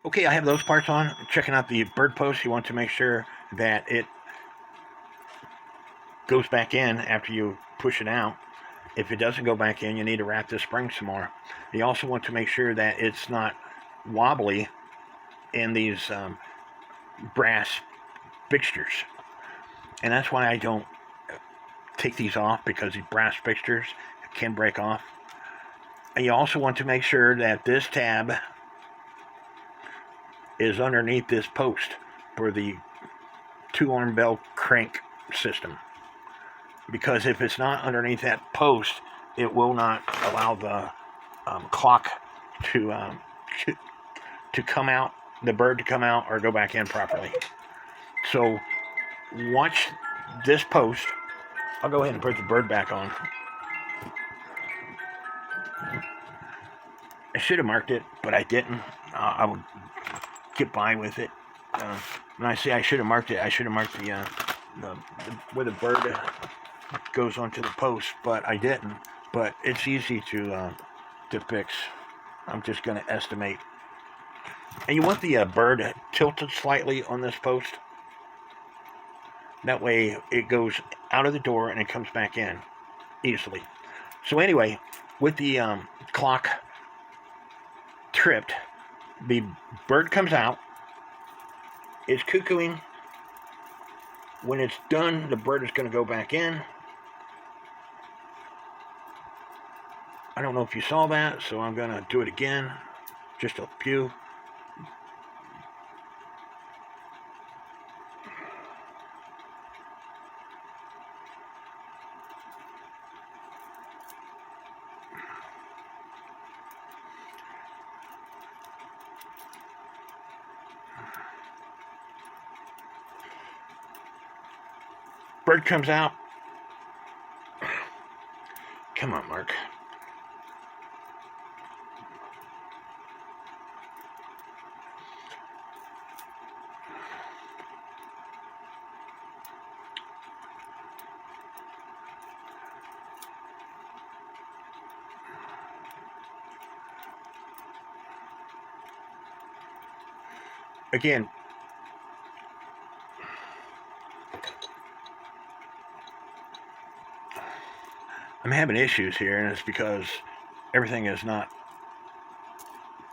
Okay, I have those parts on. Checking out the bird post, you want to make sure that it goes back in after you push it out. If it doesn't go back in, you need to wrap this spring some more. You also want to make sure that it's not wobbly in these brass fixtures. And that's why I don't take these off, because these brass fixtures can break off. And you also want to make sure that this tab is underneath this post for the 2-arm bell crank system. Because if it's not underneath that post, it will not allow the clock to come out, the bird to come out or go back in properly. So watch this post. I'll go ahead and put the bird back on. I should have marked it, but I didn't. I would get by with it. When I say I should have marked it, I should have marked the where the bird goes onto the post, but I didn't. But it's easy to fix. I'm just going to estimate. And you want the bird tilted slightly on this post. That way it goes out of the door and it comes back in easily. So anyway, with the clock tripped, the bird comes out, it's cuckooing. When it's done, the bird is going to go back in. I don't know if you saw that, so I'm going to do it again. Just a few. Bird comes out. Come on, Mark. Again, I'm having issues here, and it's because everything is not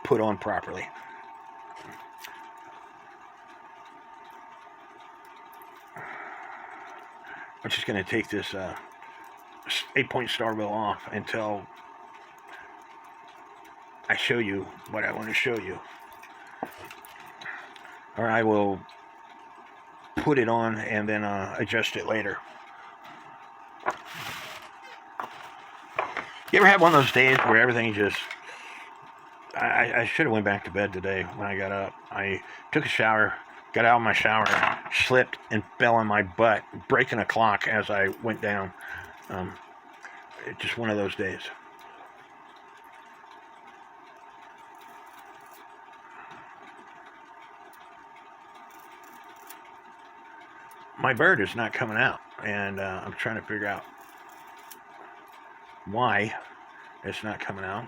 put on properly. I'm just going to take this 8-point star wheel off until I show you what I want to show you. Or I will put it on and then adjust it later. You ever have one of those days where everything just... I should have went back to bed today when I got up. I took a shower, got out of my shower, slipped and fell on my butt, breaking a clock as I went down. Just one of those days. My bird is not coming out, and I'm trying to figure out why it's not coming out.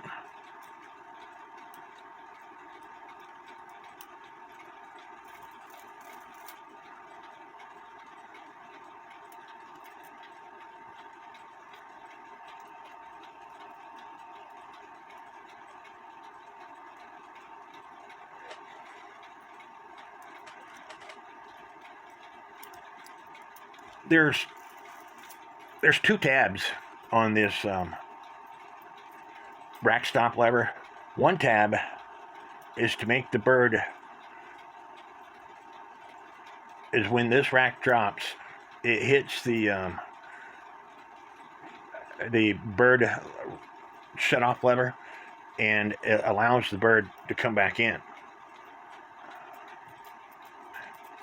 There's 2 tabs on this rack stop lever. One tab is to make the bird, is when this rack drops, it hits the bird shut off lever, and it allows the bird to come back in.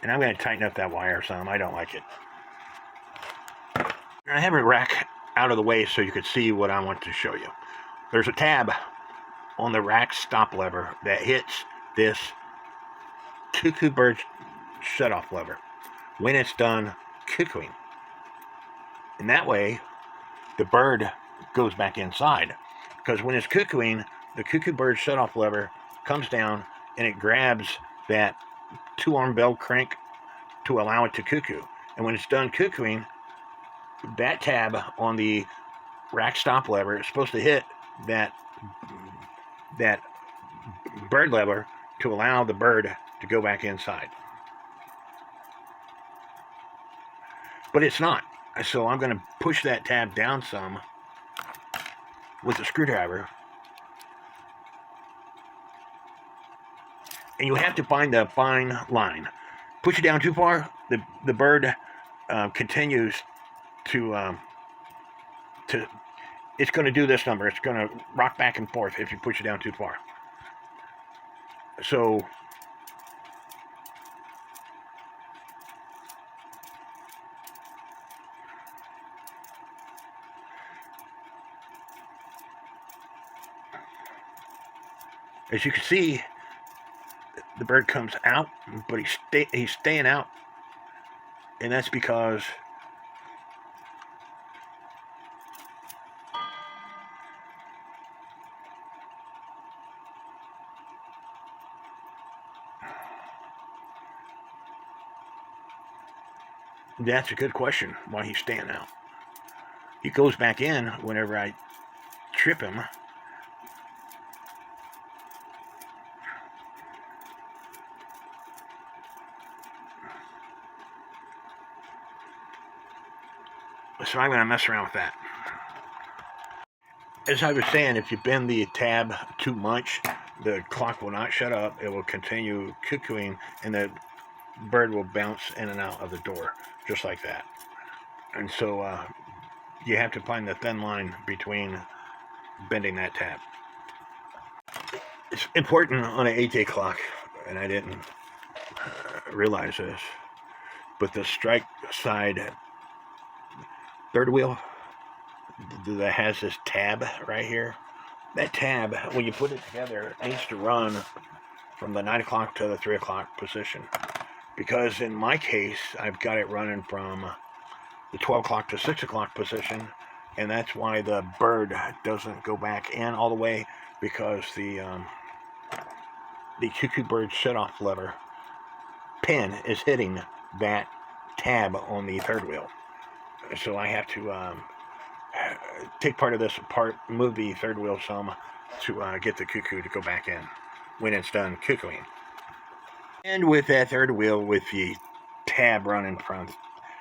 And I'm going to tighten up that wire some. I don't like it. I have a rack out of the way so you could see what I want to show you. There's a tab on the rack stop lever that hits this cuckoo bird shutoff lever when it's done cuckooing. And that way, the bird goes back inside. Because when it's cuckooing, the cuckoo bird shutoff lever comes down and it grabs that 2-arm bell crank to allow it to cuckoo. And when it's done cuckooing, that tab on the rack stop lever is supposed to hit that bird lever to allow the bird to go back inside. But it's not. So I'm going to push that tab down some with a screwdriver. And you have to find the fine line. Push it down too far, the bird continues to it's going to do this number. It's going to rock back and forth if you push it down too far. So as you can see, the bird comes out, but he's staying out, and that's because that's a good question, why he's staying out. He goes back in whenever I trip him. So I'm going to mess around with that. As I was saying, if you bend the tab too much, the clock will not shut up. It will continue cuckooing, and the bird will bounce in and out of the door, just like that. And so you have to find the thin line between bending that tab. It's important on an 8-day clock, and I didn't realize this, but the strike side third wheel that has this tab right here, that tab, when you put it together, it needs to run from the 9 o'clock to the 3 o'clock position. Because in my case, I've got it running from the 12 o'clock to 6 o'clock position, and that's why the bird doesn't go back in all the way, because the cuckoo bird shut-off lever pin is hitting that tab on the third wheel. So I have to take part of this apart, move the third wheel some to get the cuckoo to go back in when it's done cuckooing. And with that third wheel, with the tab running from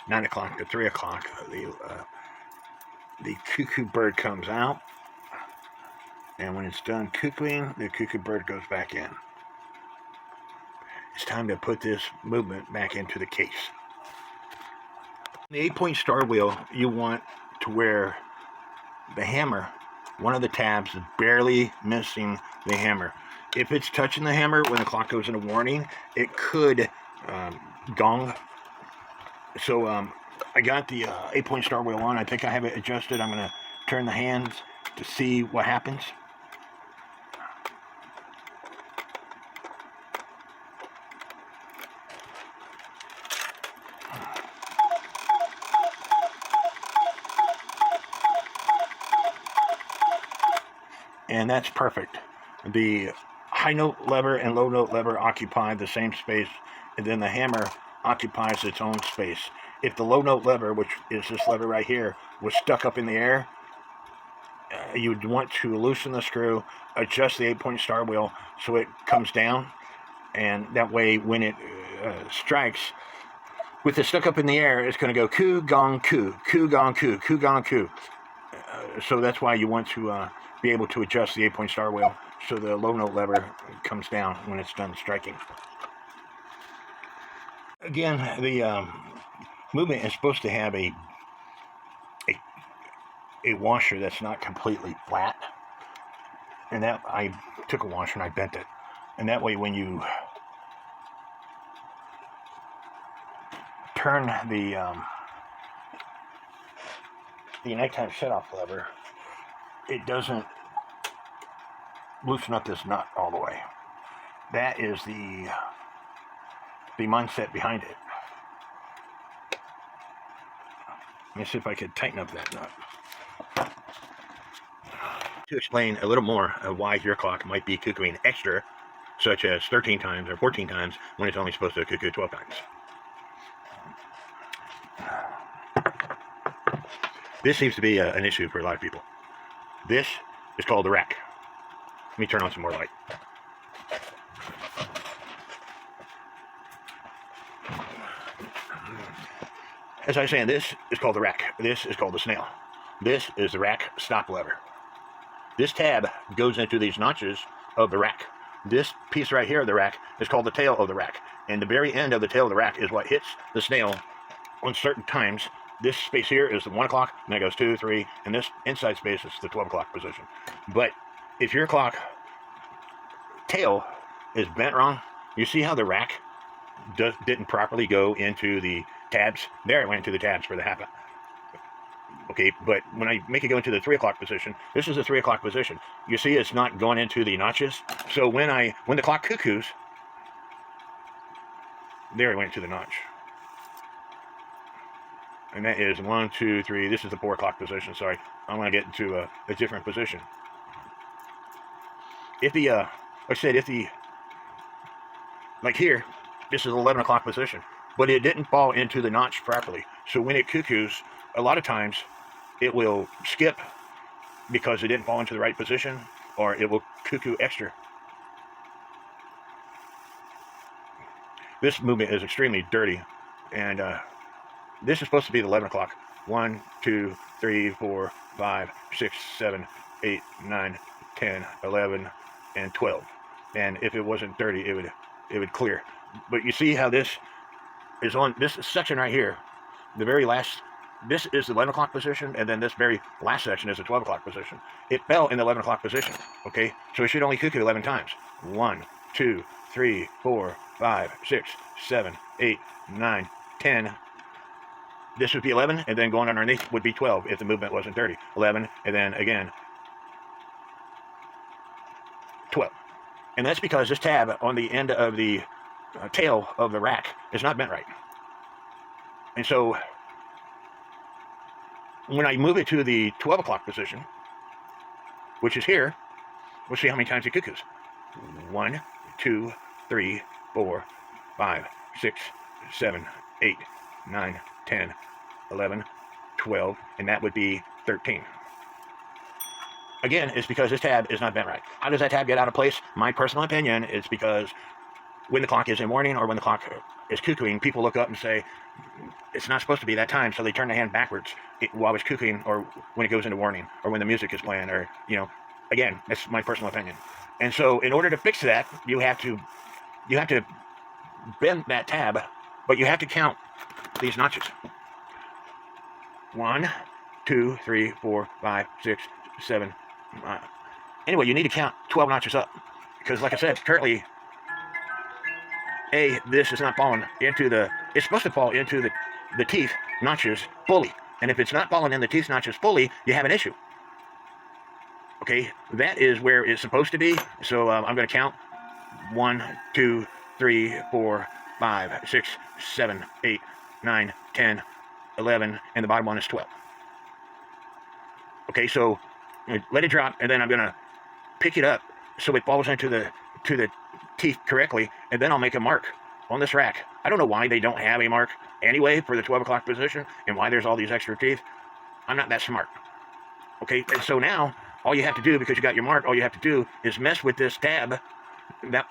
9 o'clock to 3 o'clock, the cuckoo bird comes out, and when it's done cuckooing, the cuckoo bird goes back in. It's time to put this movement back into the case. The 8-point star wheel, you want to where the hammer, one of the tabs is barely missing the hammer. If it's touching the hammer when the clock goes into warning, it could gong. So I got the 8-point star wheel on. I think I have it adjusted. I'm going to turn the hands to see what happens. And that's perfect. The high note lever and low note lever occupy the same space, and then the hammer occupies its own space. If the low note lever, which is this lever right here, was stuck up in the air, you'd want to loosen the screw, adjust the 8-point star wheel so it comes down, and that way when it strikes, with it stuck up in the air, it's going to go coo, gong, coo, coo, gong, coo, coo, gong, coo. So that's why you want to be able to adjust the 8-point star wheel so the low note lever comes down when it's done striking. Again, the movement is supposed to have a washer that's not completely flat, and that I took a washer and I bent it, and that way when you turn the nighttime shutoff lever, it doesn't loosen up this nut all the way. That is the mindset behind it. Let me see if I could tighten up that nut. To explain a little more of why your clock might be cuckooing extra such as 13 times or 14 times when it's only supposed to cuckoo 12 times. This seems to be an issue for a lot of people. This is called the rack. Let me turn on some more light. As I was saying, this is called the rack. This is called the snail. This is the rack stop lever. This tab goes into these notches of the rack. This piece right here of the rack is called the tail of the rack. And the very end of the tail of the rack is what hits the snail on certain times. This space here is the 1 o'clock, and then it goes 2, 3, and this inside space is the 12 o'clock position. But if your clock tail is bent wrong, you see how the rack didn't properly go into the tabs? There it went into the tabs for the half. Okay, but when I make it go into the 3 o'clock position, this is the 3 o'clock position. You see it's not going into the notches. So when the clock cuckoos, there it went to the notch. And that is 1, 2, 3. This is the 4 o'clock position. Sorry, I'm going to get into a different position. If the, like I said, like here, this is 11 o'clock position, but it didn't fall into the notch properly. So when it cuckoos, a lot of times it will skip because it didn't fall into the right position, or it will cuckoo extra. This movement is extremely dirty, and this is supposed to be the 11 o'clock. 1, 2, 3, 4, 5, 6, 7, 8, 9, 10, 11, and 12. And if it wasn't dirty, it would clear. But you see how this is on this section right here, the very last. This is the 11 o'clock position, and then this very last section is the 12 o'clock position. It fell in the 11 o'clock position, okay? So it should only cuckoo 11 times. 1, 2, 3, 4, 5, 6, 7, 8, 9, 10. This would be 11, and then going underneath would be 12 if the movement wasn't dirty. 11, and then again, 12. And that's because this tab on the end of the tail of the rack is not bent right. And so when I move it to the 12 o'clock position, which is here, we'll see how many times it cuckoos. 1, 2, 3, 4, 5, 6, 7, 8, 9, 10, 11, 12, and that would be 13. Again, it's because this tab is not bent right. How does that tab get out of place? My personal opinion is because when the clock is in warning or when the clock is cuckooing, people look up and say, it's not supposed to be that time, so they turn the hand backwards while it's cuckooing, or when it goes into warning, or when the music is playing, or, you know, again, that's my personal opinion. And so in order to fix that, you have to bend that tab, but you have to count these notches. 1, 2, 3, 4, 5, 6, 7. Anyway, you need to count 12 notches up, because like I said, currently, this is not falling into it's supposed to fall into the teeth notches fully. And if it's not falling in the teeth notches fully, you have an issue. Okay, that is where it's supposed to be. So I'm going to count 1, 2, 3, 4, 5, 6, 7, 8, 9, 10, 11, and the bottom one is 12. Okay, so let it drop, and then I'm going to pick it up so it falls into the teeth correctly, and then I'll make a mark on this rack. I don't know why they don't have a mark anyway for the 12 o'clock position, and why there's all these extra teeth. I'm not that smart. Okay, and so now all you have to do, because you got your mark, all you have to do is mess with this tab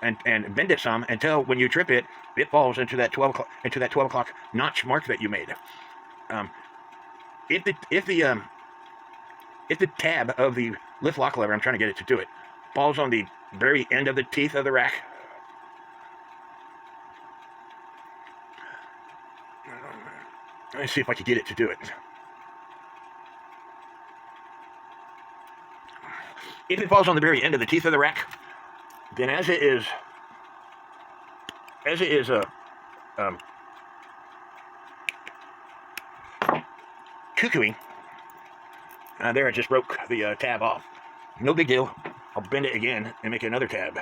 and bend it some until when you trip it, it falls into that 12 o'clock notch mark that you made. If the tab of the lift lock lever, I'm trying to get it to do it, falls on the very end of the teeth of the rack, let me see if I can get it to do it. If it falls on the very end of the teeth of the rack, then as it is cuckooing, there I just broke the tab off. No big deal. I'll bend it again and make another tab.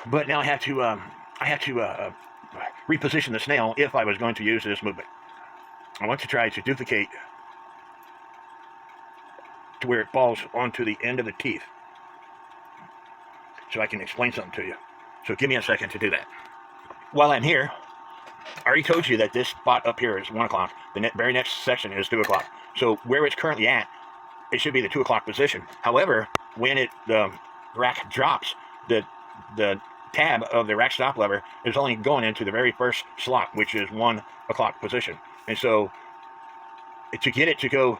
But now I have to reposition the snail if I was going to use this movement. I want to try to duplicate to where it falls onto the end of the teeth, so I can explain something to you. So give me a second to do that. While I'm here, I already told you that this spot up here is 1 o'clock. The very next section is 2 o'clock. So where it's currently at, it should be the 2 o'clock position. However, when the rack drops, the tab of the rack stop lever is only going into the very first slot, which is 1 o'clock position. And so to get it to go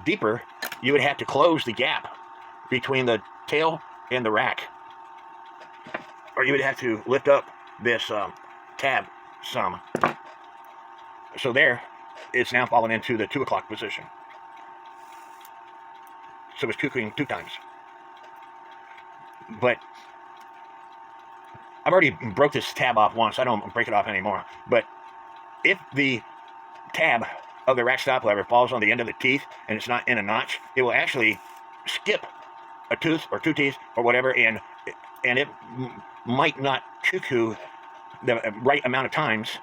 deeper, you would have to close the gap between the tail and the rack, or you would have to lift up this tab some. So there, it's now fallen into the 2 o'clock position. So it's cuckooing 2 times. But I've already broke this tab off once. I don't break it off anymore. But if the tab of the rack stop lever falls on the end of the teeth and it's not in a notch, it will actually skip a tooth or 2 teeth or whatever, and it might not cuckoo the right amount of times,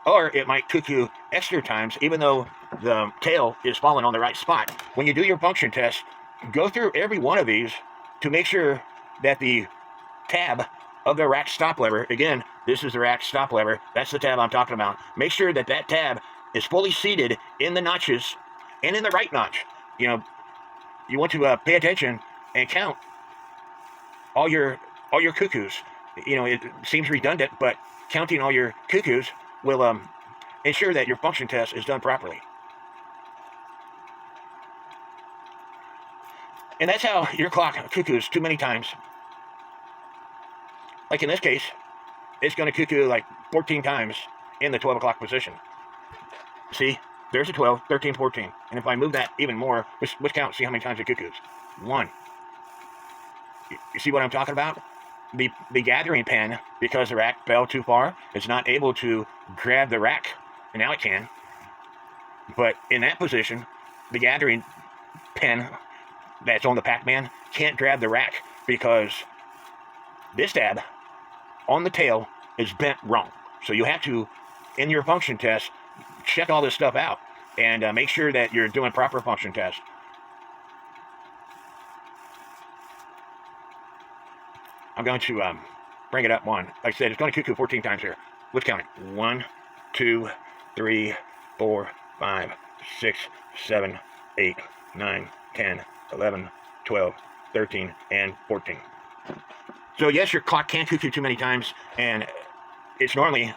or it might cuckoo extra times, even though the tail is falling on the right spot. When you do your function test, go through every one of these to make sure that the tab of the rack stop lever, again, this is the rack stop lever, that's the tab I'm talking about. Make sure that that tab is fully seated in the notches and in the right notch. You know, you want to pay attention and count all your cuckoos. You know, it seems redundant, but counting all your cuckoos will ensure that your function test is done properly. And that's how your clock cuckoos too many times. Like in this case, it's going to cuckoo like 14 times in the 12 o'clock position. See, there's a 12, 13, 14. And if I move that even more, let's count, see how many times it cuckoos. 1. You see what I'm talking about? The gathering pen, because the rack fell too far, is not able to grab the rack. And now it can. But in that position, the gathering pen that's on the Pac-Man can't grab the rack because this tab on the tail is bent wrong. So you have to, in your function test, check all this stuff out and make sure that you're doing proper function tests. I'm going to bring it up one. Like I said, it's going to cuckoo 14 times here. Let's count it. 1, 2, 3, 4, 5, 6, 7, 8, 9, 10, 11, 12, 13, and 14. So yes, your clock can cuckoo too many times, and it's normally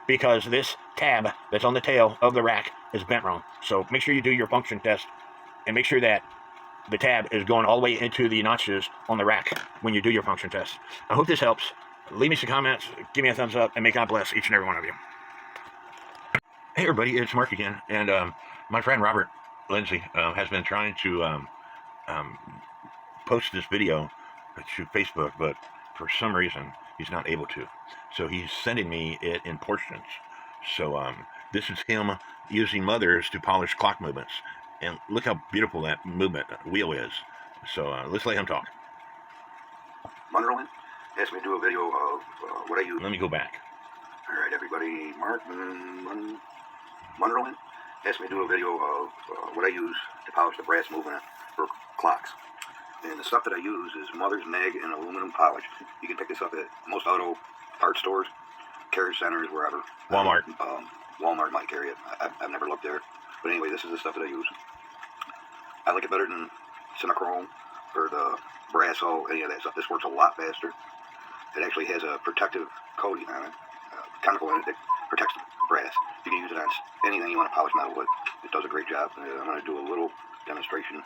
because this tab that's on the tail of the rack is bent wrong. So make sure you do your function test and make sure that the tab is going all the way into the notches on the rack when you do your function test. I hope this helps. Leave me some comments, give me a thumbs up, and may God bless each and every one of you. Hey everybody, it's Mark again, and my friend Robert Lindsay has been trying to post this video to Facebook, but for some reason he's not able to. So he's sending me it in portions. So this is him using mothers to polish clock movements. And look how beautiful that movement wheel is. So let's let him talk. Munderland asked me to do a video of what I use. Let me go back. All right, everybody. Mark Munderland asked me to do a video of what I use to polish the brass movement for clocks. And the stuff that I use is Mother's Nag and aluminum polish. You can pick this up at most auto parts stores, carriage centers, wherever. Walmart. Walmart might carry it. I've never looked there. But anyway, this is the stuff that I use. I like it better than Cinechrome or the brass, any of that stuff. This works a lot faster. It actually has a protective coating on it, chemical in it that protects the brass. You can use it on anything you want to polish metal with. It does a great job. I'm going to do a little demonstration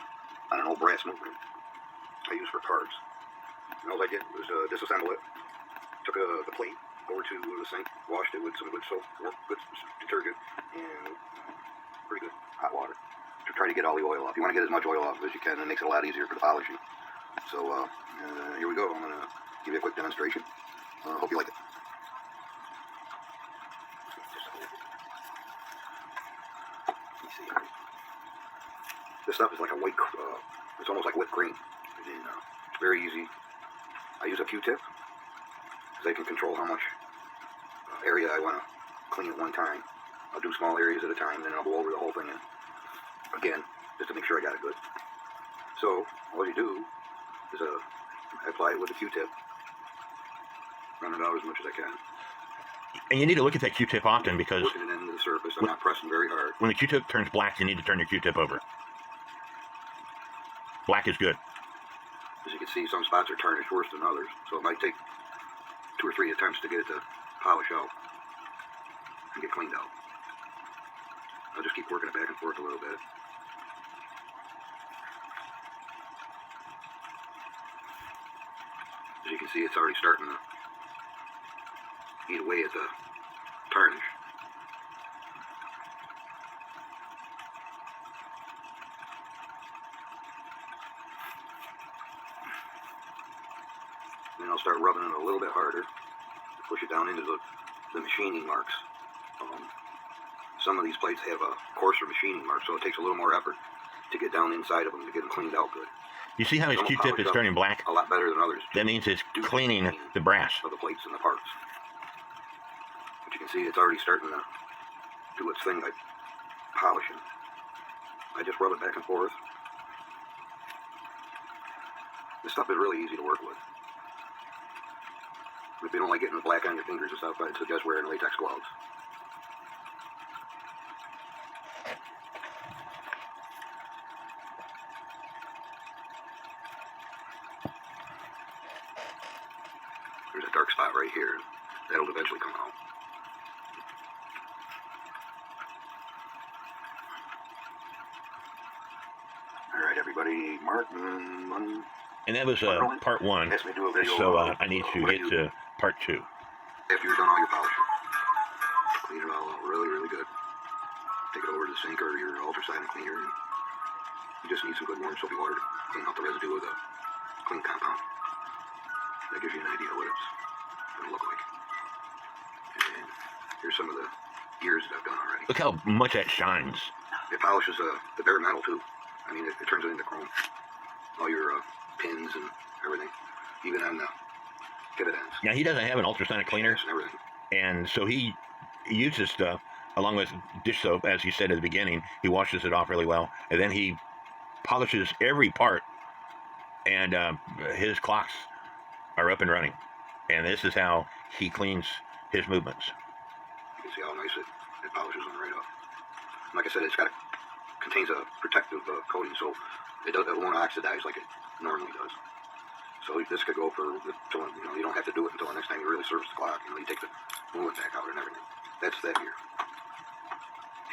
on an old brass movement I use for cards. And all I did was disassemble it. Took the plate over to the sink, washed it with some good soap, good detergent, and pretty good hot water to try to get all the oil off. You want to get as much oil off as you can. It makes it a lot easier for the polishing. So here we go. I'm going to give you a quick demonstration. Hope you like it. Let's see. This stuff is like a white, it's almost like whipped cream. And, it's very easy. I use a Q-tip because I can control how much area I want to clean at one time. I'll do small areas at a time, then I'll go over the whole thing again, just to make sure I got it good. So all you do is apply it with a Q-tip, run it out as much as I can. And you need to look at that Q-tip often because working it into the surface. I'm not pressing very hard. When the Q-tip turns black, you need to turn your Q-tip over. Black is good. As you can see, some spots are tarnished worse than others, so it might take 2 or 3 attempts to get it to polish out and get cleaned out. I'll just keep working it back and forth a little bit. As you can see, it's already starting to eat away at the tarnish. Then I'll start rubbing it a little bit harder to push it down into the machining marks. Some of these plates have a coarser machining mark, so it takes a little more effort to get down inside of them to get them cleaned out good. You see how his Q-tip is turning black? A lot better than others. That means it's cleaning the brass of the plates and the parts. But you can see it's already starting to do its thing by polishing. I just rub it back and forth. This stuff is really easy to work with. If you don't like getting black on your fingers and stuff, I'd suggest wearing latex gloves. There's a dark spot right here. That'll eventually come out. Alright, everybody, Martin. And that was part 1. So I need to get to part 2. After you're done all your polishing, clean it all out really, really good. Take it over to the sink or your ultrasonic cleaner. And you just need some good warm soapy water to clean out the residue of the clean compound. That gives you an idea of what it's going to look like. And here's some of the gears that I've done already. Look how much that shines. It polishes the bare metal too. I mean, it turns it into chrome. All your pins and everything, even on the pivot ends. Now, he doesn't have an ultrasonic cleaner, and everything. And so he uses stuff along with dish soap, as you said at the beginning. He washes it off really well, and then he polishes every part, and his clocks are up and running. And this is how he cleans his movements. You can see how nice it polishes them right up. Like I said, contains a protective coating, so it won't oxidize like it normally does. So this could go for until, you don't have to do it until the next time you really service the clock. You take the movement back out and everything. That's that here.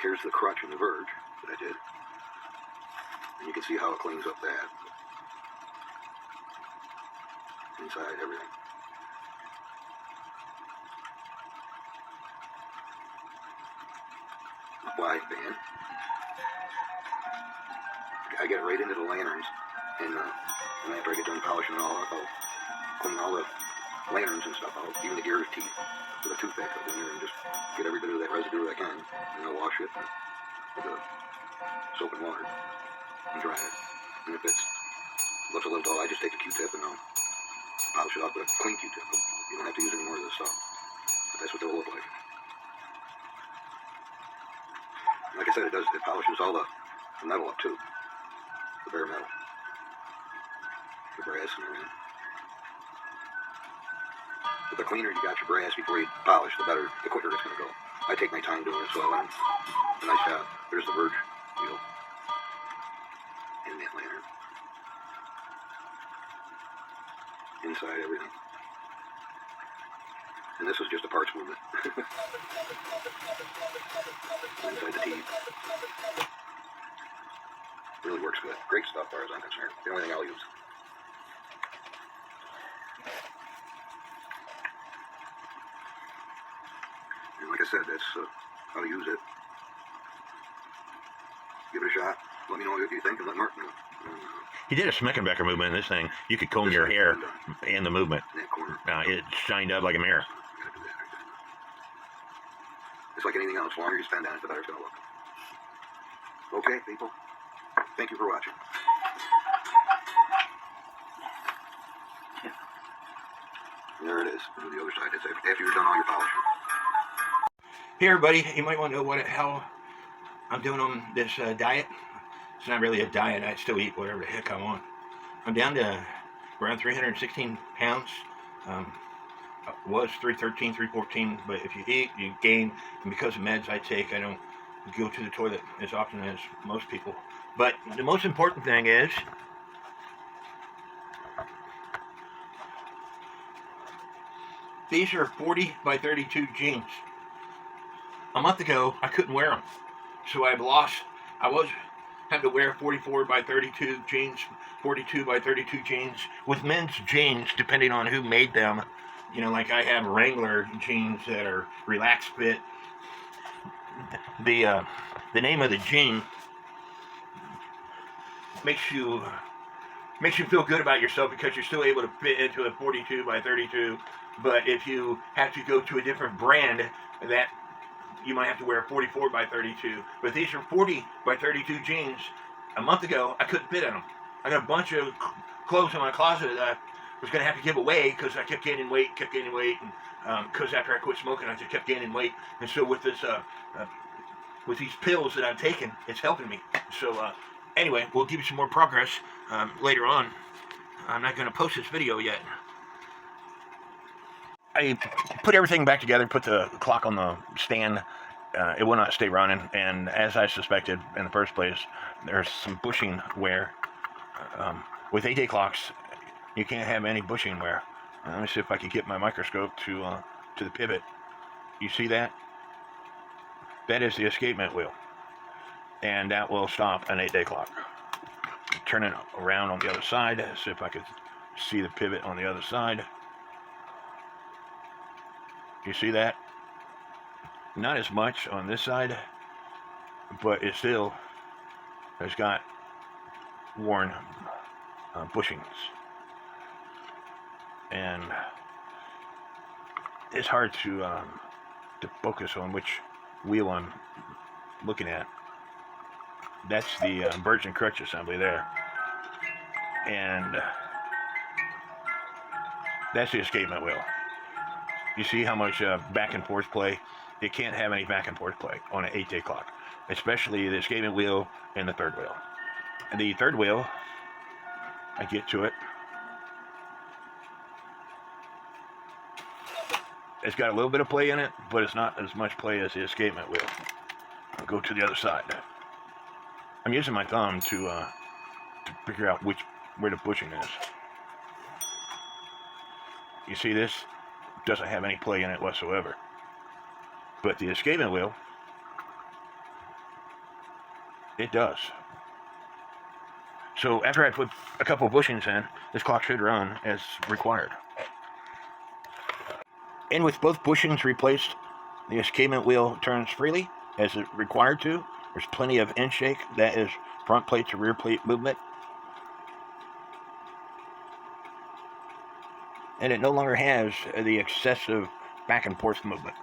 Here's the crutch and the verge that I did. And you can see how it cleans up that. Inside, everything. A wide band. I get right into the lanterns, and after I get done polishing it all up, I'll clean all the lanterns and stuff out, even the gear teeth with a toothpick. I'll go in there and just get every bit of that residue that I can, and I'll wash it with the soap and water and dry it. And if it looks a little dull, I just take the Q-tip and I'll polish it off with a clean Q-tip. You don't have to use any more of this stuff, but that's what they'll look like. Like I said, it polishes all the metal up too. The bare metal. The brass and everything. With the cleaner you got your brass before you polish, the quicker it's going to go. I take my time doing it, so a nice job. There's the verge wheel. And that lantern. Inside everything. And this was just a parts movement. Inside the teeth. Really works good. Great stuff, as far as I'm concerned. The only thing I'll use. And like I said, that's how to use it. Give it a shot. Let me know what you think, and let Mark know. He did a Schmeckenbecker movement in this thing. You could comb your hair and the movement. In that corner. It shined up like a mirror. It's like anything else. The longer you spend on it, the better it's going to look. Okay, people. Thank you for watching. And there it is. Do the other side. It's after you've done all your polishing. Hey everybody, you might want to know how I'm doing on this diet. It's not really a diet. I still eat whatever the heck I want. I'm down to around 316 pounds. Was 313, 314, but if you eat, you gain. And because of meds I take, I don't go to the toilet as often as most people. But the most important thing is, these are 40 by 32 jeans. A month ago, I couldn't wear them. So I had to wear 44 by 32 jeans, 42 by 32 jeans, with men's jeans, depending on who made them. You know, like I have Wrangler jeans that are relaxed fit. The name of the jean makes you feel good about yourself because you're still able to fit into a 42 by 32. But if you have to go to a different brand, that you might have to wear a 44 by 32. But these are 40 by 32 jeans. A month ago, I couldn't fit in them. I got a bunch of clothes in my closet that I was going to have to give away because I kept gaining weight, and because after I quit smoking, I just kept gaining weight. And so with this, with these pills that I'm taking, it's helping me. So anyway, we'll give you some more progress later on. I'm not going to post this video yet. I put everything back together, put the clock on the stand. It will not stay running, and as I suspected in the first place, there's some bushing wear. With 8-day clocks, you can't have any bushing wear. Let me see if I can get my microscope to the pivot. You see that? That is the escapement wheel, and that will stop an 8-day clock. Turn it around on the other side, see if I can see the pivot on the other side. You see that? Not as much on this side, but it still has got worn bushings. And it's hard to focus on which wheel I'm looking at. That's the birch and crutch assembly there. And that's the escapement wheel. You see how much back and forth play? It can't have any back and forth play on an 8-day clock, especially the escapement wheel and the third wheel. And the third wheel, I get to it. It's got a little bit of play in it, but it's not as much play as the escapement wheel. I'll go to the other side. I'm using my thumb to figure out where the bushing is. You see this? Doesn't have any play in it whatsoever. But the escapement wheel, it does. So after I put a couple of bushings in, this clock should run as required. And with both bushings replaced, the escapement wheel turns freely as it required to. There's plenty of end shake. That is front plate to rear plate movement. And it no longer has the excessive back and forth movement.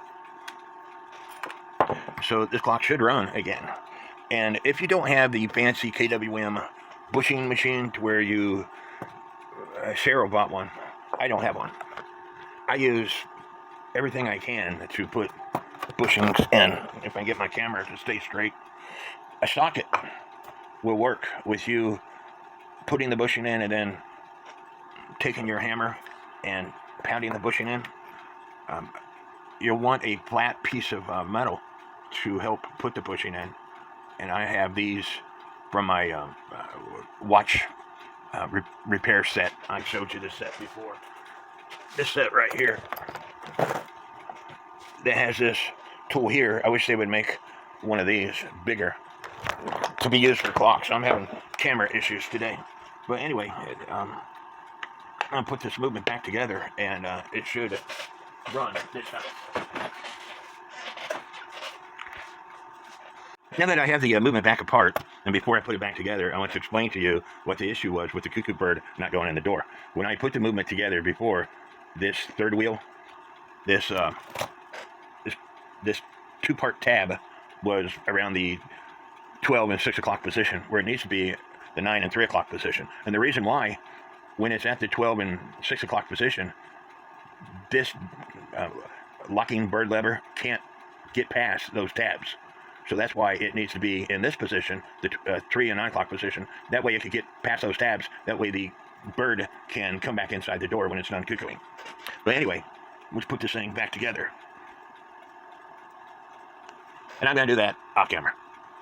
So this clock should run again. And if you don't have the fancy KWM bushing machine to where you, Cheryl bought one. I don't have one. I use everything I can to put bushings in. If I get my camera to stay straight, a socket will work with you putting the bushing in and then taking your hammer and pounding the bushing in. You'll want a flat piece of metal to help put the bushing in. And I have these from my watch repair set. I showed you this set before. This set right here that has this tool here. I wish they would make one of these bigger to be used for clocks. I'm having camera issues today. But anyway, I'm going to put this movement back together, and it should run this time. Now that I have the movement back apart, and before I put it back together, I want to explain to you what the issue was with the cuckoo bird not going in the door. When I put the movement together before, this third wheel, this two-part tab was around the 12 and 6 o'clock position, where it needs to be the 9 and 3 o'clock position. And the reason why, when it's at the 12 and 6 o'clock position, this locking bird lever can't get past those tabs. So that's why it needs to be in this position, the 3 and 9 o'clock position. That way it could get past those tabs. That way the bird can come back inside the door when it's done cuckooing. But anyway, let's put this thing back together. And I'm going to do that off camera.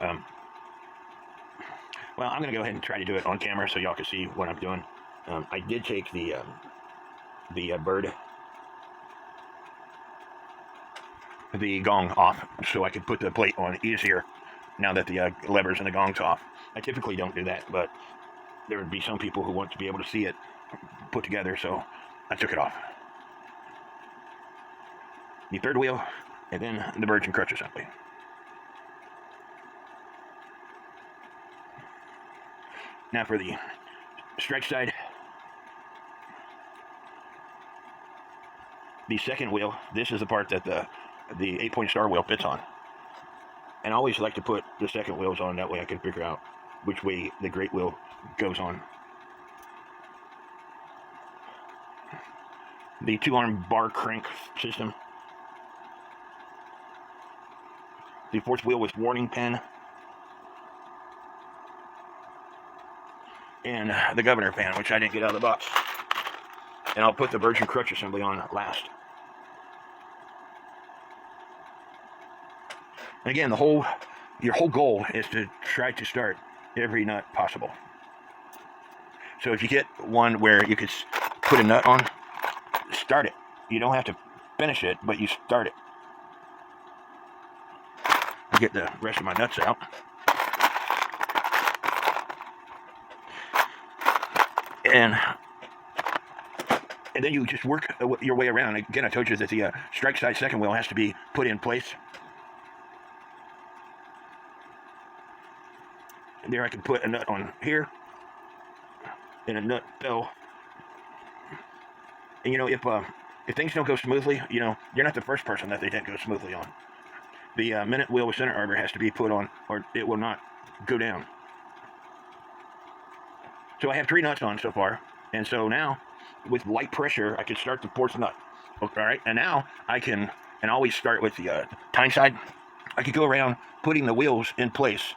Well, I'm going to go ahead and try to do it on camera so y'all can see what I'm doing. I did take the bird, the gong off so I could put the plate on easier now that the levers and the gong's off. I typically don't do that, but there would be some people who want to be able to see it put together, so I took it off. The third wheel, and then the birch and crutch assembly. Now for the strike side, the second wheel, this is the part that the 8-point star wheel fits on. And I always like to put the second wheels on, that way I can figure out which way the great wheel goes on. The 2-arm bar crank system. The 4th wheel with warning pin. And the governor pan, which I didn't get out of the box. And I'll put the birch and crutch assembly on last. And again, your whole goal is to try to start every nut possible. So if you get one where you could put a nut on, start it. You don't have to finish it, but you start it. I'll get the rest of my nuts out. And then you just work your way around. Again, I told you that the strike side second wheel has to be put in place. And there I can put a nut on here. And a nut fell. And you know, if things don't go smoothly, you know, you're not the first person that they didn't go smoothly on. The minute wheel with center arbor has to be put on, or it will not go down. So I have 3 nuts on so far, and so now, with light pressure, I can start the 4th nut. All right, and now I can, and I always start with the tine side. I could go around putting the wheels in place,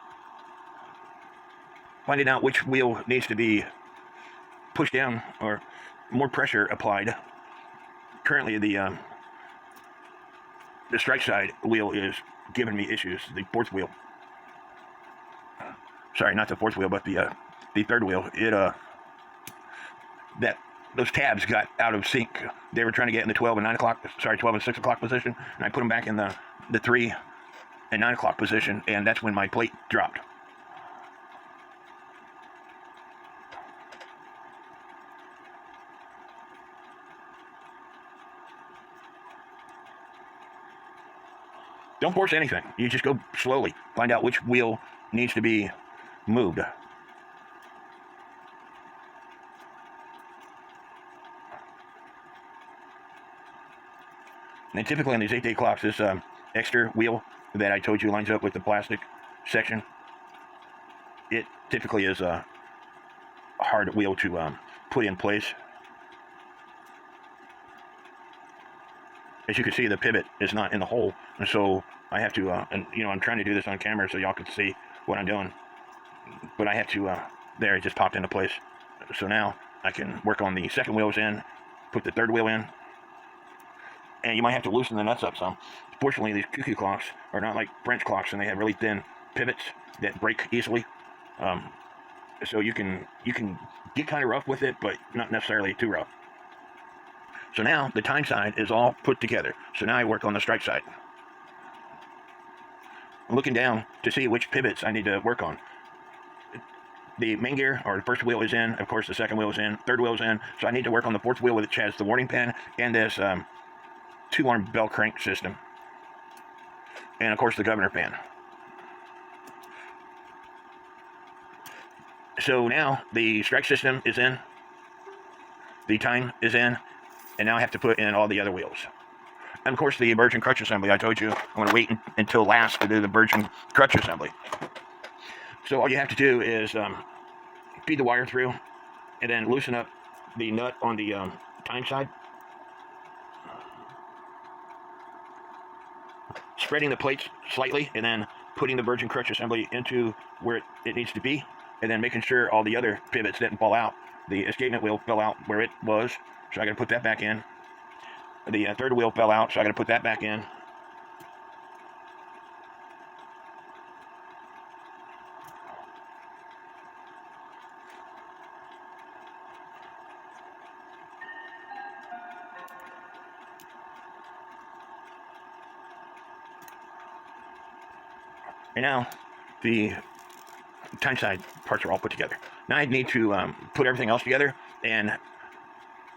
finding out which wheel needs to be pushed down or more pressure applied. Currently, the strike side wheel is giving me issues. The 4th wheel. Sorry, not the 4th wheel, but the 3rd wheel. Those tabs got out of sync. They were trying to get in the 12 and 6 o'clock position, and I put them back in the 3 and 9 o'clock position, and that's when my plate dropped. Don't force anything. You just go slowly. Find out which wheel needs to be moved. And typically on these 8-day clocks, this extra wheel that I told you lines up with the plastic section, it typically is a hard wheel to put in place. As you can see, the pivot is not in the hole, and so I have to, and you know, I'm trying to do this on camera so y'all can see what I'm doing, but I have to, there, it just popped into place. So now I can work on the 2nd wheels in, put the 3rd wheel in, and you might have to loosen the nuts up some. Fortunately, these cuckoo clocks are not like French clocks, and they have really thin pivots that break easily. So you can get kind of rough with it, but not necessarily too rough. So now the time side is all put together. So now I work on the strike side. I'm looking down to see which pivots I need to work on. The main gear, or the 1st wheel is in. Of course, the 2nd wheel is in. 3rd wheel is in. So I need to work on the 4th wheel, which has the warning pin and this 2-arm bell crank system. And of course, the governor pin. So now the strike system is in. The time is in. And now I have to put in all the other wheels. And of course, the birch and crutch assembly. I told you I'm going to wait until last to do the birch and crutch assembly. So all you have to do is feed the wire through, and then loosen up the nut on the time side. Spreading the plates slightly, and then putting the virgin crutch assembly into where it needs to be, and then making sure all the other pivots didn't fall out. The escapement wheel fell out where it was, so I got to put that back in. The third wheel fell out, so I got to put that back in. And now the timeside parts are all put together. Now I need to put everything else together, and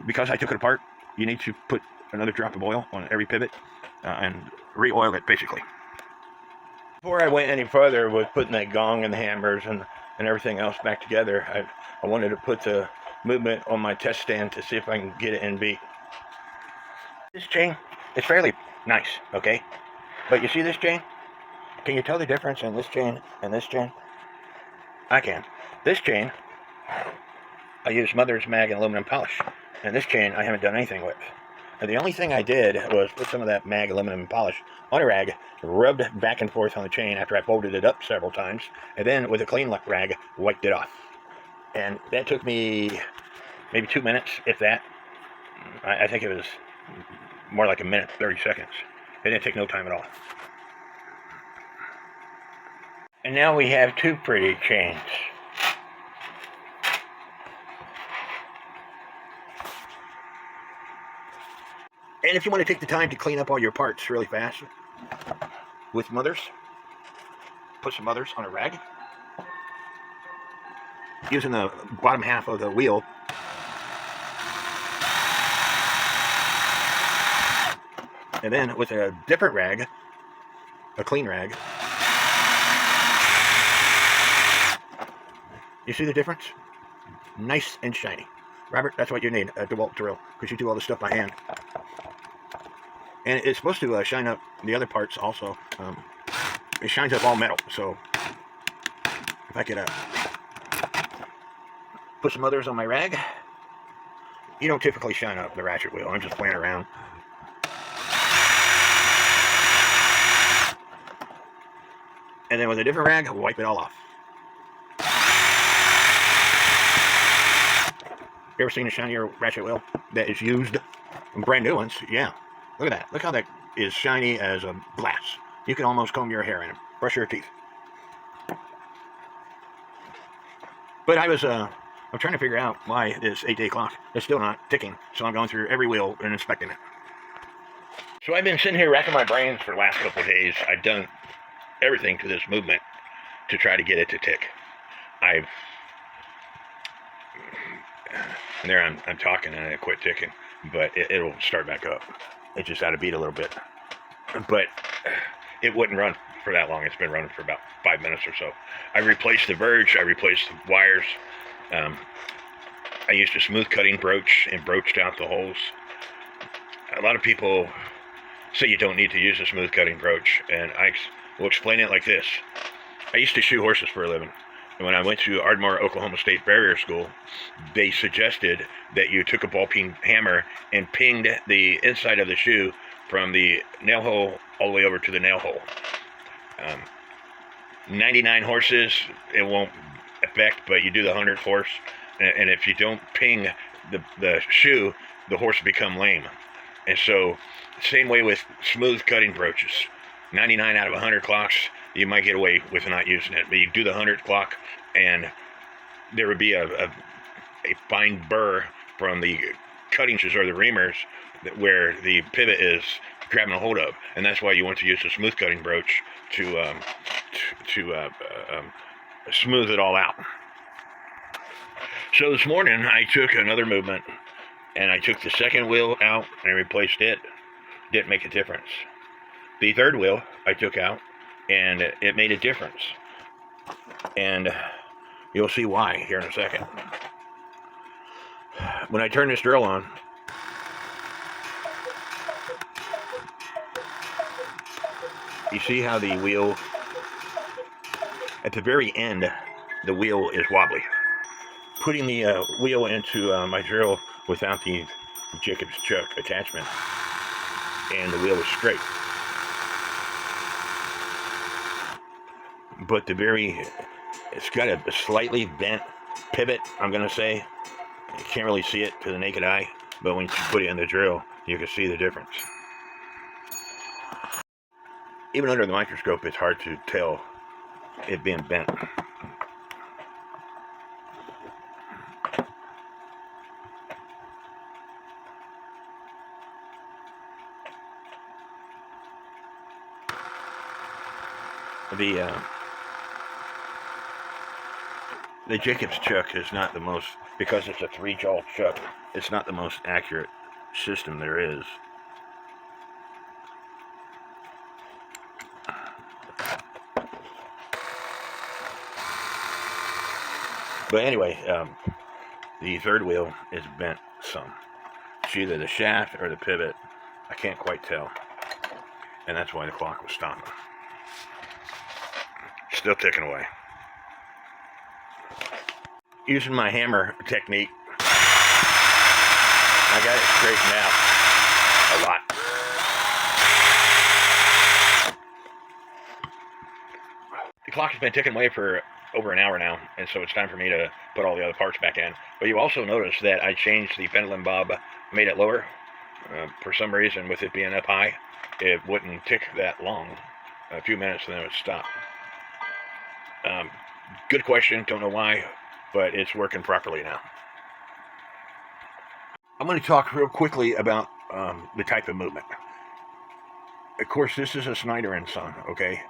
because I took it apart, you need to put another drop of oil on every pivot and re-oil it basically. Before I went any further with putting that gong and the hammers and everything else back together, I wanted to put the movement on my test stand to see if I can get it in beat. This chain is fairly nice, okay? But you see this chain? Can you tell the difference in this chain and this chain? I can. This chain, I use Mother's Mag and aluminum polish. And this chain, I haven't done anything with. And the only thing I did was put some of that Mag aluminum polish on a rag, rubbed back and forth on the chain after I folded it up several times, and then with a clean rag, wiped it off. And that took me maybe 2 minutes, if that. I think it was more like a minute, 30 seconds. It didn't take no time at all. And now we have two pretty chains. And if you want to take the time to clean up all your parts really fast with Mothers, put some Mothers on a rag, using the bottom half of the wheel. And then with a different rag, a clean rag, you see the difference? Nice and shiny. Robert, that's what you need, a DeWalt drill, because you do all this stuff by hand. And it's supposed to shine up the other parts also. It shines up all metal, so if I could put some others on my rag. You don't typically shine up the ratchet wheel, I'm just playing around. And then with a different rag, wipe it all off. You ever seen a shinier ratchet wheel that is used? Brand new ones, yeah. Look at that. Look how that is shiny as a glass. You can almost comb your hair in it, brush your teeth. But I'm trying to figure out why this 8-day clock is still not ticking. So I'm going through every wheel and inspecting it. So I've been sitting here racking my brains for the last couple of days. I've done everything to this movement to try to get it to tick. And there I'm talking and it quit ticking, but it'll start back up. It just out of beat a little bit, but it wouldn't run for that long. It's been running for about 5 minutes or so. I replaced the verge, I replaced the wires. I used a smooth cutting broach and broached out the holes. A lot of people say you don't need to use a smooth cutting broach, and I will explain it like this. I used to shoe horses for a living. And when I went to Ardmore, Oklahoma State Farrier School, they suggested that you took a ball peen hammer and pinged the inside of the shoe from the nail hole all the way over to the nail hole. 99 horses, it won't affect, but you do the 100th horse, and if you don't ping the shoe, the horse will become lame. And so, same way with smooth cutting broaches. 99 out of 100 clocks, you might get away with not using it, but you do the 100th clock, and there would be a fine burr from the cuttings or the reamers where the pivot is grabbing a hold of, and that's why you want to use a smooth cutting broach to smooth it all out. So this morning I took another movement, and I took the second wheel out and replaced it. Didn't make a difference. The third wheel I took out, and it made a difference. And you'll see why here in a second. When I turn this drill on, you see how the wheel, at the very end, the wheel is wobbly. Putting the wheel into my drill without the Jacob's chuck attachment, and the wheel is straight. but it's got a slightly bent pivot, I'm going to say. You can't really see it to the naked eye, but when you put it in the drill, you can see the difference. Even under the microscope, it's hard to tell it being bent. The Jacobs chuck is not the most, because it's a 3-jaw chuck, it's not the most accurate system there is. But anyway, the third wheel is bent some. It's either the shaft or the pivot. I can't quite tell. And that's why the clock was stopping. Still ticking away. Using my hammer technique, I got it straightened out a lot. The clock has been ticking away for over an hour now, and so it's time for me to put all the other parts back in. But you also notice that I changed the pendulum bob, made it lower. For some reason, with it being up high, it wouldn't tick that long. A few minutes and then it would stop. Good question, don't know why, but it's working properly now. I'm going to talk real quickly about the type of movement. Of course, this is a Schneider & Son, okay?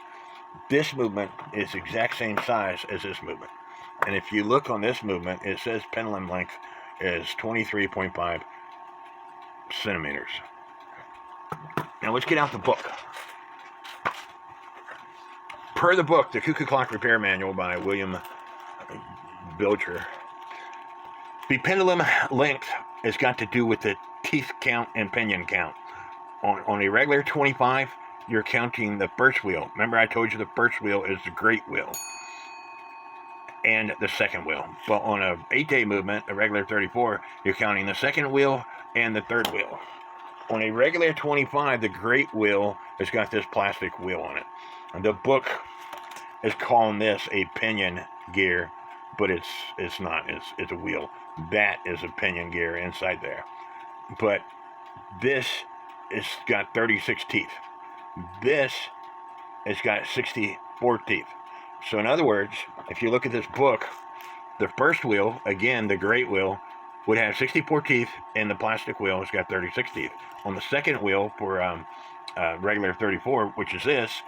This movement is the exact same size as this movement. And if you look on this movement, it says pendulum length is 23.5 centimeters. Now let's get out the book. Per the book, The Cuckoo Clock Repair Manual by William Bilger, the pendulum length has got to do with the teeth count and pinion count. On a regular 25, you're counting the first wheel. Remember I told you the first wheel is the great wheel and the second wheel. But on a 8-day movement, a regular 34, you're counting the second wheel and the third wheel. On a regular 25, the great wheel has got this plastic wheel on it. And the book is calling this a pinion gear, but it's not. It's a wheel. That is a pinion gear inside there. But this has got 36 teeth. This has got 64 teeth. So in other words, if you look at this book, the first wheel, again, the great wheel, would have 64 teeth, and the plastic wheel has got 36 teeth. On the second wheel for regular 34, which is this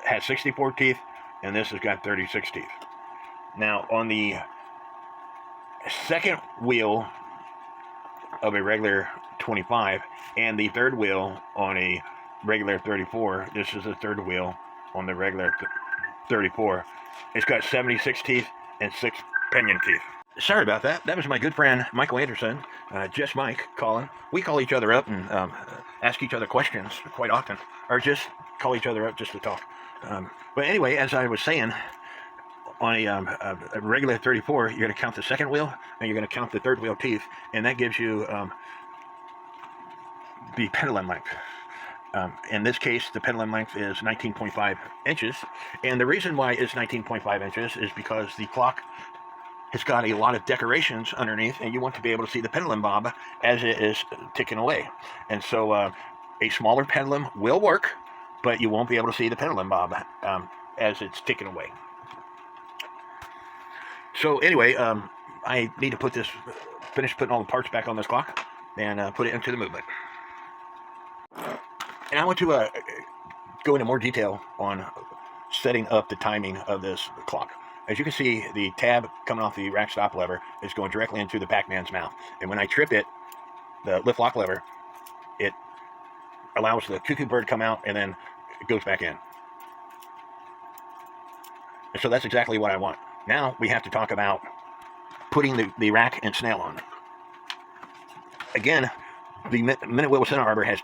has 64 teeth, and this has got 36 teeth. Now, on the second wheel of a regular 25 and the third wheel on a regular 34, this is the third wheel on the regular 34, it's got 76 teeth and 6 pinion teeth. Sorry about that. That was my good friend Michael Anderson, just Mike, calling. We call each other up and ask each other questions quite often, or just call each other up just to talk. But anyway, as I was saying, on a regular 34, you're going to count the second wheel, and you're going to count the third wheel teeth, and that gives you the pendulum length. In this case, the pendulum length is 19.5 inches, and the reason why it's 19.5 inches is because the clock has got a lot of decorations underneath, and you want to be able to see the pendulum bob as it is ticking away. And so a smaller pendulum will work, but you won't be able to see the pendulum bob as it's ticking away. So anyway, I need to finish putting all the parts back on this clock and put it into the movement. And I want to go into more detail on setting up the timing of this clock. As you can see, the tab coming off the rack stop lever is going directly into the Pac-Man's mouth. And when I trip it, the lift lock lever, it allows the cuckoo bird to come out and then it goes back in. And so that's exactly what I want. Now we have to talk about putting the rack and snail on. Again, the minute wheel center arbor has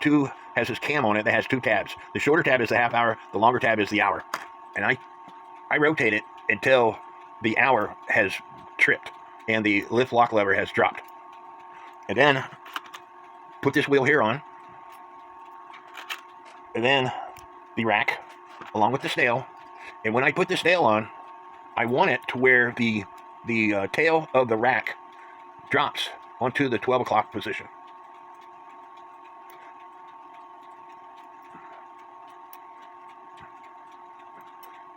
this cam on it that has 2 tabs. The shorter tab is the half hour, the longer tab is the hour. And I rotate it until the hour has tripped and the lift lock lever has dropped. And then put this wheel here on, and then the rack along with the snail, And when I put the snail on, I want it to where the tail of the rack drops onto the 12 o'clock position.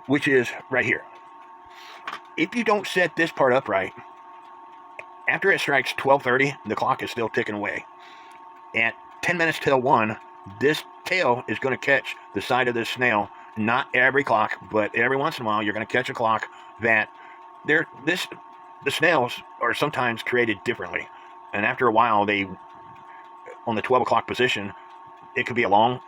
Which is right here. If you don't set this part up right, after it strikes 12:30, the clock is still ticking away. At 10 minutes till 1, this tail is going to catch the side of this snail. Not every clock, but every once in a while, you're going to catch a clock that the snails are sometimes created differently. And after a while, on the 12 o'clock position, it could be a long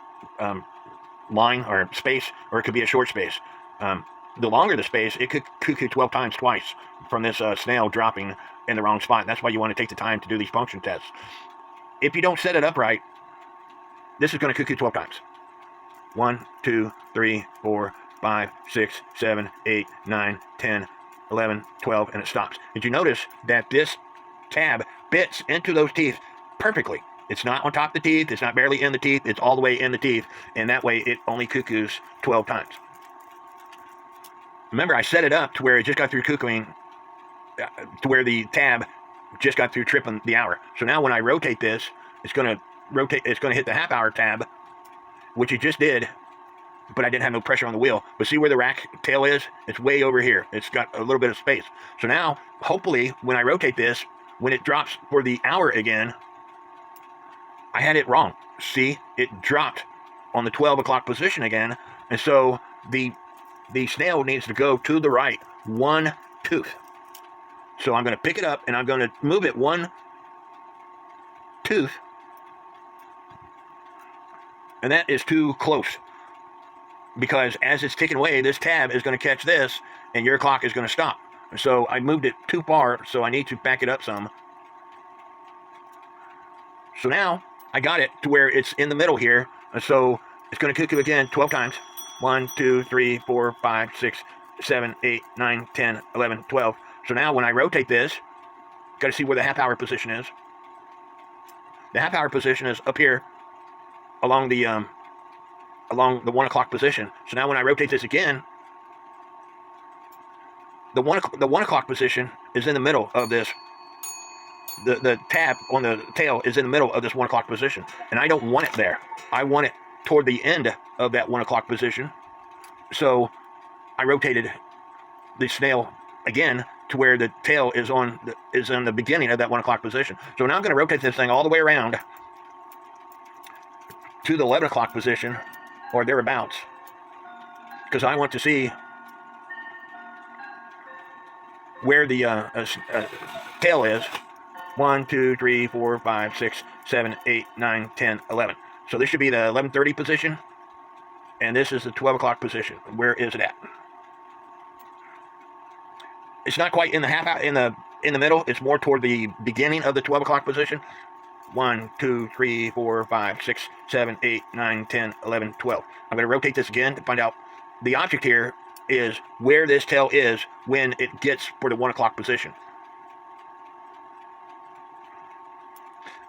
line or space, or it could be a short space. The longer the space, it could cuckoo 12 times twice from this snail dropping in the wrong spot. That's why you want to take the time to do these function tests. If you don't set it up right, this is going to cuckoo 12 times. 1, 2, 3, 4, 5, 6, 7, 8, 9, 10, 11, 12, and it stops. Did you notice that this tab fits into those teeth perfectly? It's not on top of the teeth, it's not barely in the teeth, it's all the way in the teeth, and that way it only cuckoos 12 times. Remember, I set it up to where it just got through cuckooing, to where the tab just got through tripping the hour. So now when I rotate this, it's going to hit the half hour tab, which it just did, but I didn't have no pressure on the wheel. But see where the rack tail is? It's way over here. It's got a little bit of space. So now, hopefully, when I rotate this, when it drops for the hour again, I had it wrong. See, it dropped on the 12 o'clock position again, and so the snail needs to go to the right 1 tooth. So I'm going to pick it up and I'm going to move it 1 tooth, and that is too close, because as it's ticking away, this tab is going to catch this and your clock is going to stop. So I moved it too far, so I need to back it up some. So now I got it to where it's in the middle here, and so it's going to cuckoo again 12 times. 1, 2, 3, 4, 5, 6, 7, 8, 9, 10, 11, 12. So now when I rotate this, got to see where the half hour position is. The half hour position is up here along the 1 o'clock position. So now when I rotate this again, the 1 o'clock position is in the middle of this. The tab on the tail is in the middle of this 1 o'clock position, and I don't want it there. I want it toward the end of that 1 o'clock position. So I rotated the snail again to where the tail is on the beginning of that 1 o'clock position. So now I'm going to rotate this thing all the way around to the 11 o'clock position or thereabouts, because I want to see where the tail is. 1, 2, 3, 4, 5, 6, 7, 8, 9, 10, 11. So this should be the 11:30 position, and this is the 12 o'clock position. Where is it at? It's not quite in the half out in the middle. It's more toward the beginning of the 12 o'clock position. 1, 2, 3, 4, 5, 6, 7, 8, 9, 10, 11, 12. I'm going to rotate this again to find out. The object here is where this tail is when it gets for the 1 o'clock position.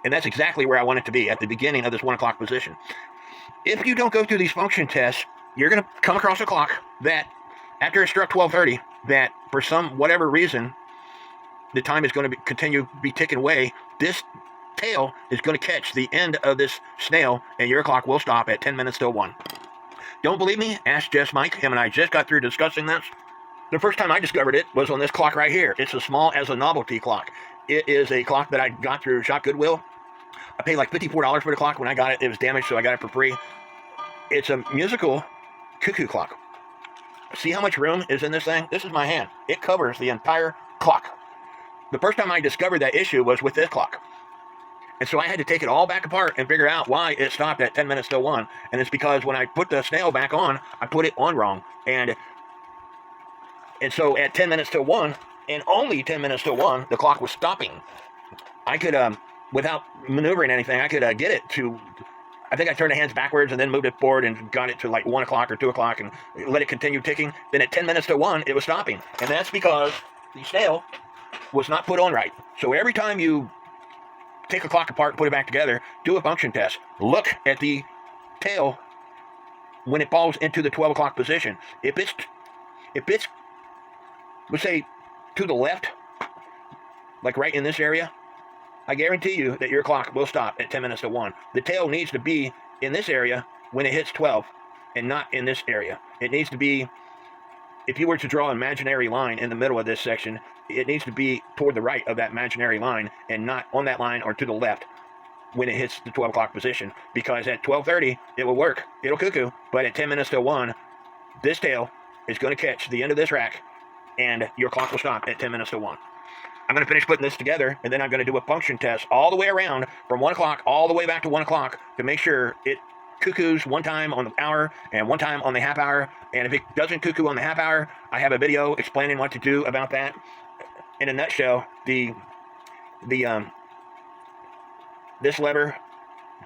And that's exactly where I want it to be, at the beginning of this 1 o'clock position. If you don't go through these function tests, you're going to come across a clock that, after it struck 12:30, that for some whatever reason, the time is going to continue to be ticking away. This tail is going to catch the end of this snail, and your clock will stop at 10 minutes till 1. Don't believe me? Ask Jess Mike. Him and I just got through discussing this. The first time I discovered it was on this clock right here. It's as small as a novelty clock. It is a clock that I got through Shop Goodwill. I paid like $54 for the clock. When I got it, it was damaged, so I got it for free. It's a musical cuckoo clock. See how much room is in this thing? This is my hand. It covers the entire clock. The first time I discovered that issue was with this clock. And so I had to take it all back apart and figure out why it stopped at 10 minutes till 1. And it's because when I put the snail back on, I put it on wrong. And so at 10 minutes till 1, and only 10 minutes till 1, the clock was stopping. I could, without maneuvering anything, I could get it to, I think I turned the hands backwards and then moved it forward and got it to like 1 o'clock or 2 o'clock and let it continue ticking. Then at 10 minutes to 1, it was stopping. And that's because the snail was not put on right. So every time you take a clock apart and put it back together, do a function test. Look at the tail when it falls into the 12 o'clock position. If it's if it's, let's say, to the left, like right in this area, I guarantee you that your clock will stop at 10 minutes to 1. The tail needs to be in this area when it hits 12 and not in this area. It needs to be, if you were to draw an imaginary line in the middle of this section, it needs to be toward the right of that imaginary line and not on that line or to the left when it hits the 12 o'clock position, because at 12:30 it will work, it'll cuckoo, but at 10 minutes to 1, this tail is going to catch the end of this rack and your clock will stop at 10 minutes to 1. I'm going to finish putting this together, and then I'm going to do a function test all the way around from 1 o'clock all the way back to 1 o'clock to make sure it cuckoos one time on the hour and one time on the half hour. And if it doesn't cuckoo on the half hour, I have a video explaining what to do about that. In a nutshell, this lever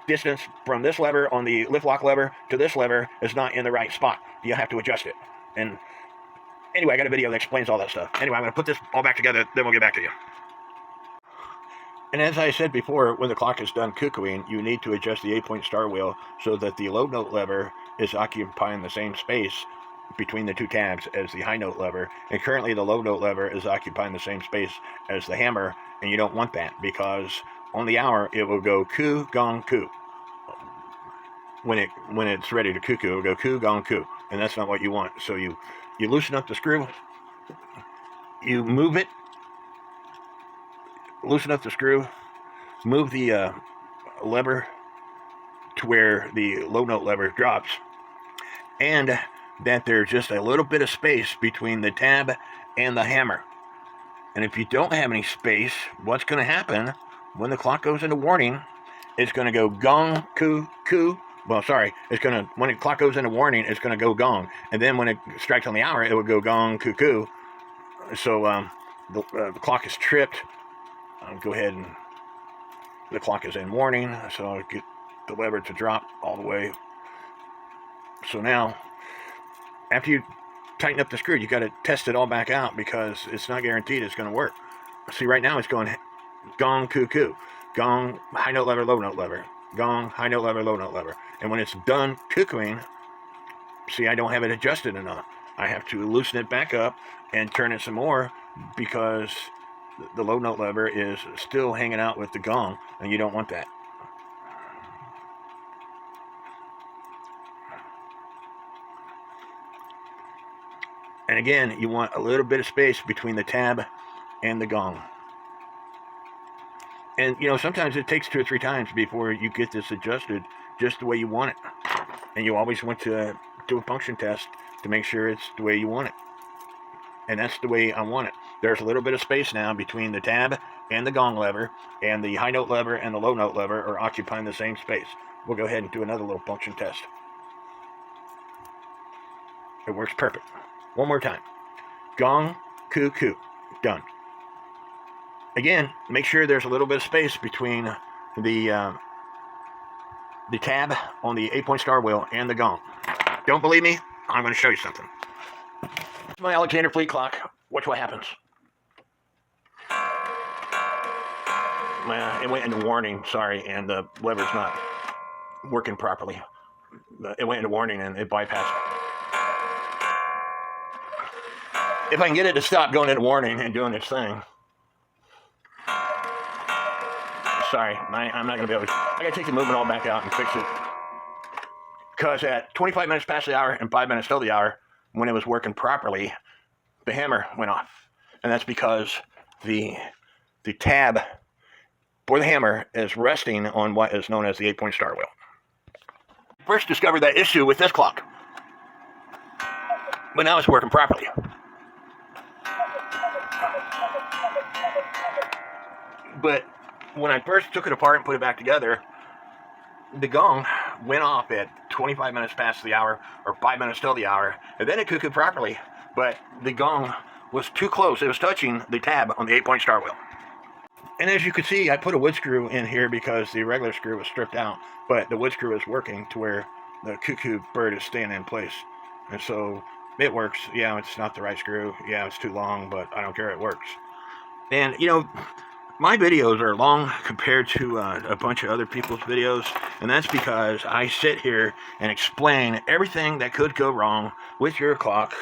distance from this lever on the lift lock lever to this lever is not in the right spot. You have to adjust it. And anyway, I got a video that explains all that stuff. Anyway, I'm going to put this all back together, then we'll get back to you. And as I said before, when the clock is done cuckooing, you need to adjust the 8-point star wheel so that the low note lever is occupying the same space between the two tabs as the high note lever. And currently the low note lever is occupying the same space as the hammer, and you don't want that, because on the hour it will go coo, gong, coo. When it's ready to cuckoo, it will go coo, gong, coo. And that's not what you want. So you loosen up the screw, you move it, loosen up the screw, move the lever to where the low note lever drops, and that there's just a little bit of space between the tab and the hammer. And if you don't have any space, what's going to happen when the clock goes into warning? It's going to go gong, coo, coo. Well, sorry, when the clock goes into warning, it's going to go gong. And then when it strikes on the hour, it will go gong, coo, coo. So the clock is tripped. I'll go ahead and the clock is in warning. So I'll get the lever to drop all the way. So now, after you tighten up the screw, you got to test it all back out, because it's not guaranteed it's going to work. See, right now it's going gong, coo, coo. Gong, high note lever, low note lever. Gong, high note lever, low note lever. And when it's done cuckooing, see, I don't have it adjusted enough. I have to loosen it back up and turn it some more, because the low note lever is still hanging out with the gong, and you don't want that. And again, you want a little bit of space between the tab and the gong. And, sometimes it takes 2 or 3 times before you get this adjusted just the way you want it. And you always want to do a function test to make sure it's the way you want it. And that's the way I want it. There's a little bit of space now between the tab and the gong lever, and the high note lever and the low note lever are occupying the same space. We'll go ahead and do another little function test. It works perfect. One more time. Gong, coo, coo. Done. Again, make sure there's a little bit of space between the tab on the 8-point star wheel and the gong. Don't believe me? I'm going to show you something. It's my Alexander Fleet clock. Watch what happens. It went into warning, sorry, and the lever's not working properly. It went into warning and it bypassed. If I can get it to stop going into warning and doing its thing. Sorry, I'm not going to be able to. I got to take the movement all back out and fix it. Because at 25 minutes past the hour and 5 minutes till the hour, when it was working properly, the hammer went off. And that's because the tab for the hammer is resting on what is known as the 8-point star wheel. First discovered that issue with this clock. But now it's working properly. But when I first took it apart and put it back together, the gong went off at 25 minutes past the hour or 5 minutes till the hour, and then it cuckooed properly, but the gong was too close. It was touching the tab on the 8-point star wheel. And as you can see, I put a wood screw in here because the regular screw was stripped out, but the wood screw is working to where the cuckoo bird is staying in place. And so it works. Yeah, it's not the right screw. Yeah, it's too long, but I don't care. It works. And, my videos are long compared to a bunch of other people's videos, and that's because I sit here and explain everything that could go wrong with your clock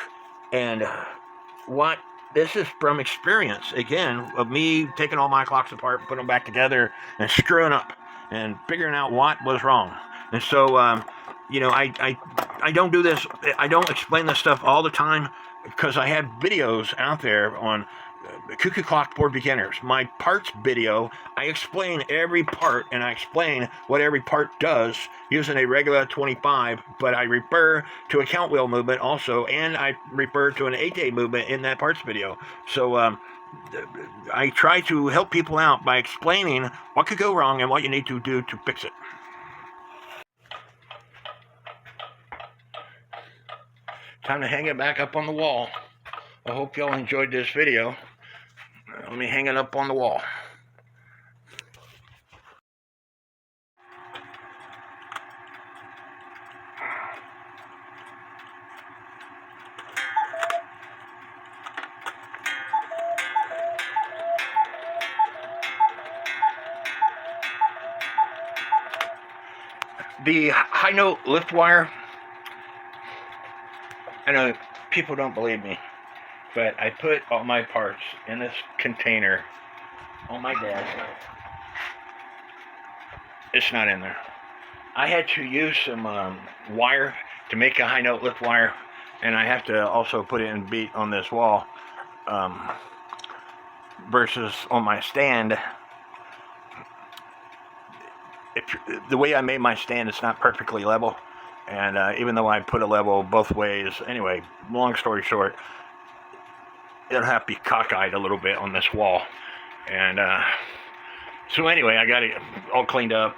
And what this is from experience, again, of me taking all my clocks apart, putting them back together, and screwing up, and figuring out what was wrong. And so, I don't do this. I don't explain this stuff all the time because I have videos out there on Cuckoo Clock for Beginners. My parts video, I explain every part, and I explain what every part does using a regular 25, but I refer to a count wheel movement also, and I refer to an 8-day movement in that parts video. So I try to help people out by explaining what could go wrong and what you need to do to fix it. Time to hang it back up on the wall. I hope y'all enjoyed this video. Let me hang it up on the wall. The high note lift wire, I know people don't believe me, but I put all my parts in this container on my desk. It's not in there. I had to use some wire to make a high note lift wire, and I have to also put it in beat on this wall versus on my stand. The way I made my stand, it's not perfectly level, and even though I put a level both ways, anyway, long story short, it'll have to be cockeyed a little bit on this wall. And so anyway, I got it all cleaned up.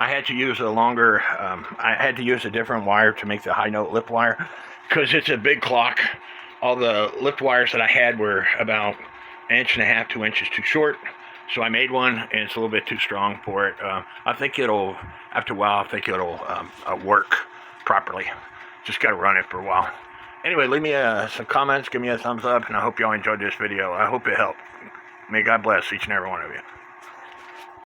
I had to use I had to use a different wire to make the high note lift wire because it's a big clock. All the lift wires that I had were about 1.5 inches, 2 inches too short. So I made one, and it's a little bit too strong for it. I think after a while, work properly. Just got to run it for a while. Anyway, leave me some comments, give me a thumbs up, and I hope y'all enjoyed this video. I hope it helped. May God bless each and every one of you.